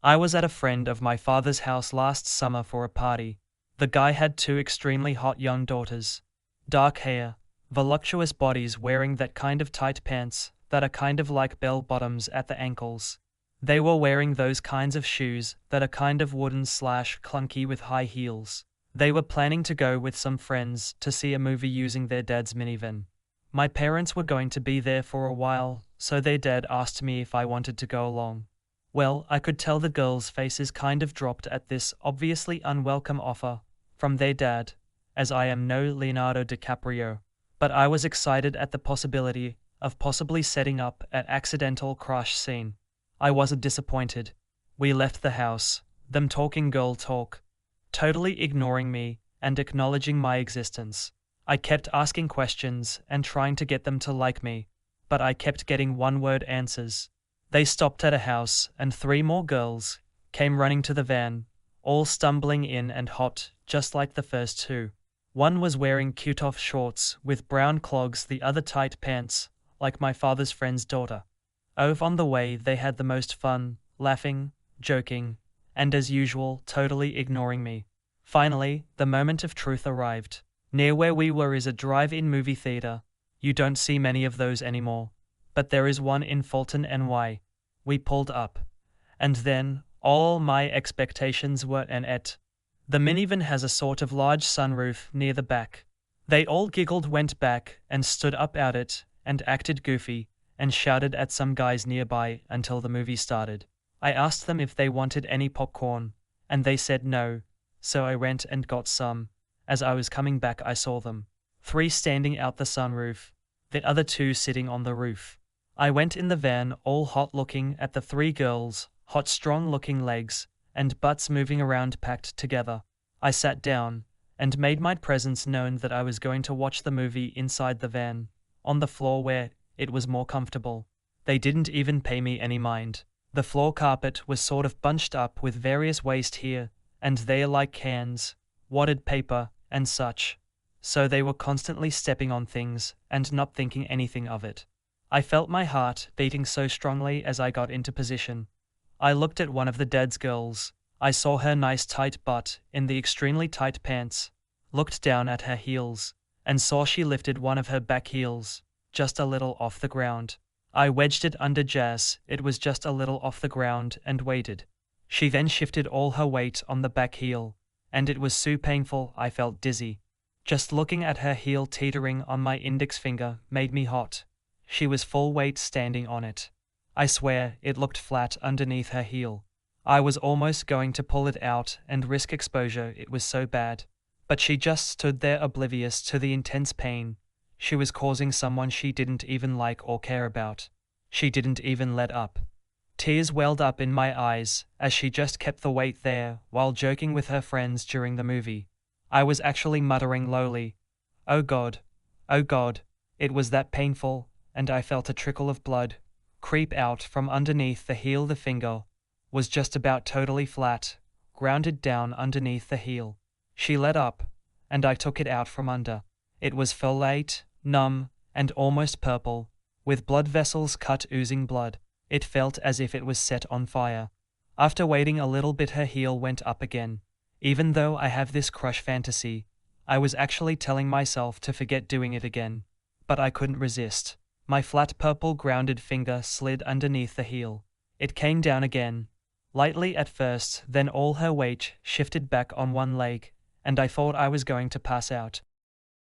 I was at a friend of my father's house last summer for a party. The guy had two extremely hot young daughters. Dark hair, voluptuous bodies wearing that kind of tight pants that are kind of like bell bottoms at the ankles. They were wearing those kinds of shoes that are kind of wooden/clunky with high heels. They were planning to go with some friends to see a movie using their dad's minivan. My parents were going to be there for a while, so their dad asked me if I wanted to go along. Well, I could tell the girls' faces kind of dropped at this obviously unwelcome offer from their dad, as I am no Leonardo DiCaprio, but I was excited at the possibility of possibly setting up an accidental crash scene. I wasn't disappointed. We left the house, them talking girl talk, totally ignoring me and acknowledging my existence. I kept asking questions and trying to get them to like me, but I kept getting one-word answers. They stopped at a house and 3 more girls came running to the van, all stumbling in and hot, just like the first 2. One was wearing cute-off shorts with brown clogs, the other tight pants, like my father's friend's daughter. On the way they had the most fun, laughing, joking, and as usual, totally ignoring me. Finally, the moment of truth arrived. Near where we were is a drive-in movie theater. You don't see many of those anymore, but there is one in Fulton, NY. We pulled up. And then, all my expectations were met. The minivan has a sort of large sunroof near the back. They all giggled, went back, and stood up at it, and acted goofy, and shouted at some guys nearby until the movie started. I asked them if they wanted any popcorn, and they said no, so I went and got some. As I was coming back I saw them. 3 standing out the sunroof, the other 2 sitting on the roof. I went in the van, all hot looking at the 3 girls, hot strong looking legs, and butts moving around packed together. I sat down, and made my presence known that I was going to watch the movie inside the van, on the floor where it was more comfortable. They didn't even pay me any mind. The floor carpet was sort of bunched up with various waste here and there like cans, wadded paper, and such, so they were constantly stepping on things and not thinking anything of it. I felt my heart beating so strongly as I got into position. I looked at one of the dad's girls. I saw her nice tight butt in the extremely tight pants, looked down at her heels, and saw she lifted one of her back heels, just a little off the ground. I wedged it under Jazz, it was just a little off the ground, and waited. She then shifted all her weight on the back heel, and it was so painful I felt dizzy. Just looking at her heel teetering on my index finger made me hot. She was full weight standing on it. I swear it looked flat underneath her heel. I was almost going to pull it out and risk exposure, it was so bad. But she just stood there oblivious to the intense pain she was causing someone she didn't even like or care about. She didn't even let up. Tears welled up in my eyes as she just kept the weight there while joking with her friends during the movie. I was actually muttering lowly, "Oh God, oh God." It was that painful, and I felt a trickle of blood creep out from underneath the heel. The finger was just about totally flat, grounded down underneath the heel. She let up, and I took it out from under. It was fellate, numb, and almost purple, with blood vessels cut, oozing blood. It felt as if it was set on fire. After waiting a little bit, her heel went up again. Even though I have this crush fantasy, I was actually telling myself to forget doing it again. But I couldn't resist. My flat purple grounded finger slid underneath the heel. It came down again, lightly at first, then all her weight shifted back on one leg, and I thought I was going to pass out.